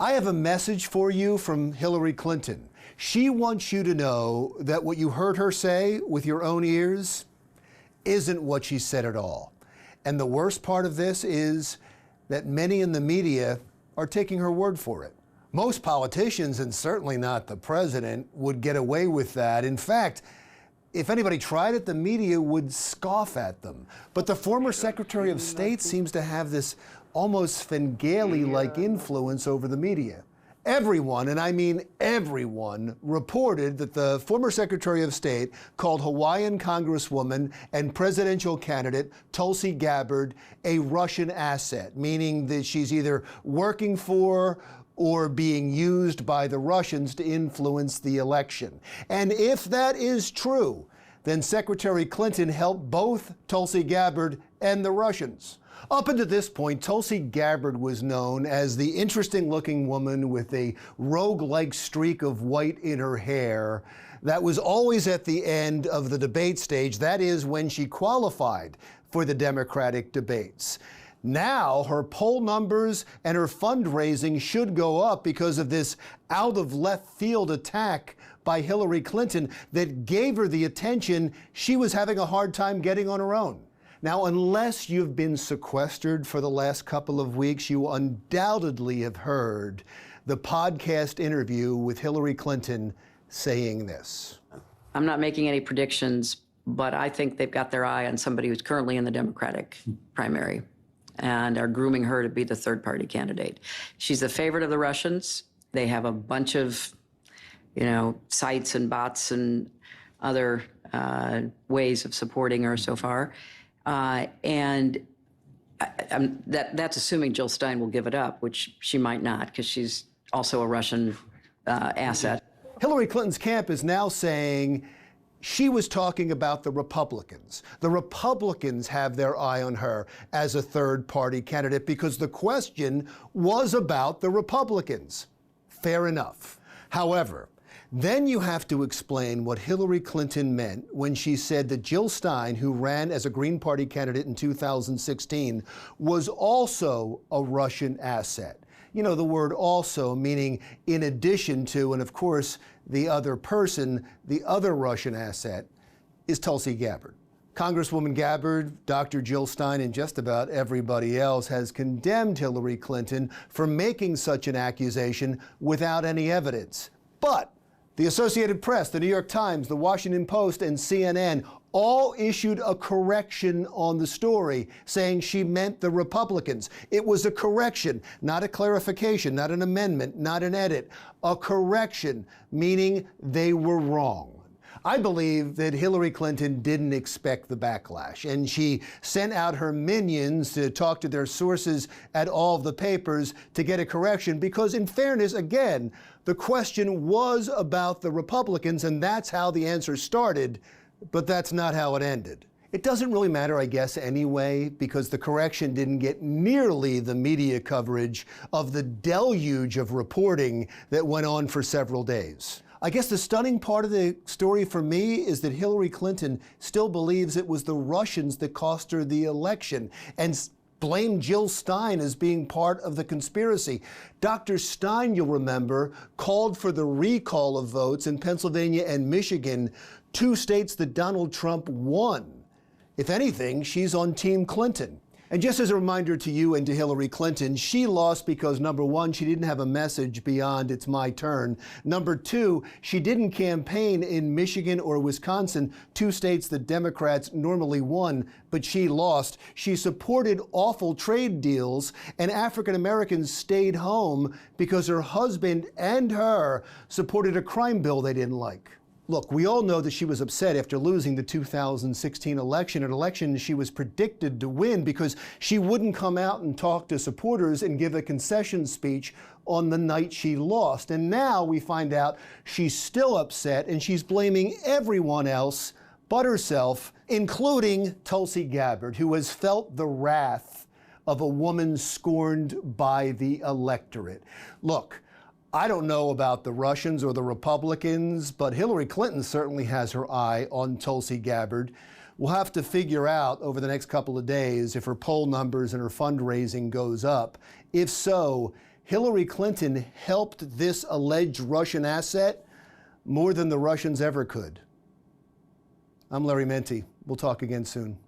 I have a message for you from Hillary Clinton. She wants you to know that what you heard her say with your own ears isn't what she said at all. And the worst part of this is that many in the media are taking her word for it. Most politicians, and certainly not the president, would get away with that. In fact, if anybody tried it, the media would scoff at them. But the former Secretary of State seems to have this almost Svengali-like influence over the media. Everyone, and I mean everyone, reported that the former Secretary of State called Hawaiian Congresswoman and presidential candidate Tulsi Gabbard a Russian asset, meaning that she's either working for or being used by the Russians to influence the election. And if that is true, then Secretary Clinton helped both Tulsi Gabbard and the Russians. Up until this point, Tulsi Gabbard was known as the interesting-looking woman with a rogue-like streak of white in her hair that was always at the end of the debate stage, that is, when she qualified for the Democratic debates. Now, her poll numbers and her fundraising should go up because of this out-of-left-field attack by Hillary Clinton that gave her the attention she was having a hard time getting on her own. Now, unless you've been sequestered for the last couple of weeks, you undoubtedly have heard the podcast interview with Hillary Clinton saying this. I'm not making any predictions, but I think they've got their eye on somebody who's currently in the Democratic primary and are grooming her to be the third-party candidate. She's the favorite of the Russians. They have a bunch of, sites and bots and other ways of supporting her so far. And that's assuming Jill Stein will give it up, which she might not, because she's also a Russian asset. Hillary Clinton's camp is now saying she was talking about the Republicans. The Republicans have their eye on her as a third-party candidate because the question was about the Republicans. Fair enough. However, then you have to explain what Hillary Clinton meant when she said that Jill Stein, who ran as a Green Party candidate in 2016, was also a Russian asset. You know, the word also meaning in addition to, and of course, the other person, the other Russian asset, is Tulsi Gabbard. Congresswoman Gabbard, Dr. Jill Stein, and just about everybody else has condemned Hillary Clinton for making such an accusation without any evidence. But the Associated Press, the New York Times, the Washington Post, and CNN all issued a correction on the story, saying she meant the Republicans. It was a correction, not a clarification, not an amendment, not an edit. A correction, meaning they were wrong. I believe that Hillary Clinton didn't expect the backlash, and she sent out her minions to talk to their sources at all of the papers to get a correction because, in fairness, again, the question was about the Republicans, and that's how the answer started, but that's not how it ended. It doesn't really matter, I guess, anyway, because the correction didn't get nearly the media coverage of the deluge of reporting that went on for several days. I guess the stunning part of the story for me is that Hillary Clinton still believes it was the Russians that cost her the election and blamed Jill Stein as being part of the conspiracy. Dr. Stein, you'll remember, called for the recall of votes in Pennsylvania and Michigan, two states that Donald Trump won. If anything, she's on Team Clinton. And just as a reminder to you and to Hillary Clinton, she lost because, number one, she didn't have a message beyond "it's my turn." Number two, she didn't campaign in Michigan or Wisconsin, two states that Democrats normally won, but she lost. She supported awful trade deals, and African Americans stayed home because her husband and her supported a crime bill they didn't like. Look, we all know that she was upset after losing the 2016 election, an election she was predicted to win because she wouldn't come out and talk to supporters and give a concession speech on the night she lost. And now we find out she's still upset and she's blaming everyone else but herself, including Tulsi Gabbard, who has felt the wrath of a woman scorned by the electorate. Look, I don't know about the Russians or the Republicans, but Hillary Clinton certainly has her eye on Tulsi Gabbard. We'll have to figure out over the next couple of days if her poll numbers and her fundraising goes up. If so, Hillary Clinton helped this alleged Russian asset more than the Russians ever could. I'm Larry Mendte. We'll talk again soon.